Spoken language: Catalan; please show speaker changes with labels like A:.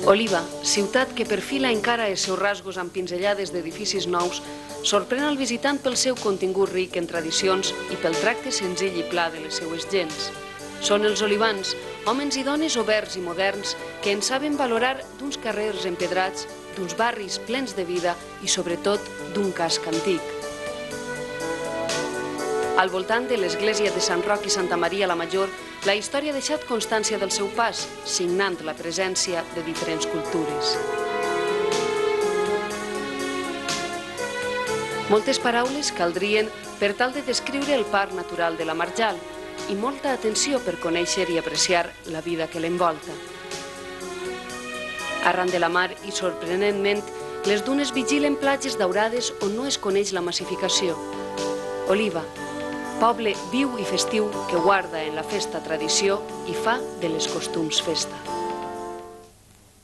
A: Oliva, ciutat que perfila encara els seus rasgos amb pinzellades d'edificis nous, sorprèn el visitant pel seu contingut ric en tradicions i pel tracte senzill i pla de les seues gents. Són els olivans, homes i dones oberts i moderns que en saben valorar d'uns carrers empedrats, d'uns barris plens de vida i, sobretot, d'un casc antic. Al voltant de l'església de Sant Roc i Santa Maria la Major, la història ha deixat constància del seu pas, signant la presència de diferents cultures. Moltes paraules caldrien per tal de descriure el parc natural de la Marjal i molta atenció per conèixer i apreciar la vida que l'envolta. Arran de la mar i, sorprenentment, les dunes vigilen platges daurades on no es coneix la massificació. Oliva, poble viu i festiu que guarda en la festa tradició i fa de les costums festa.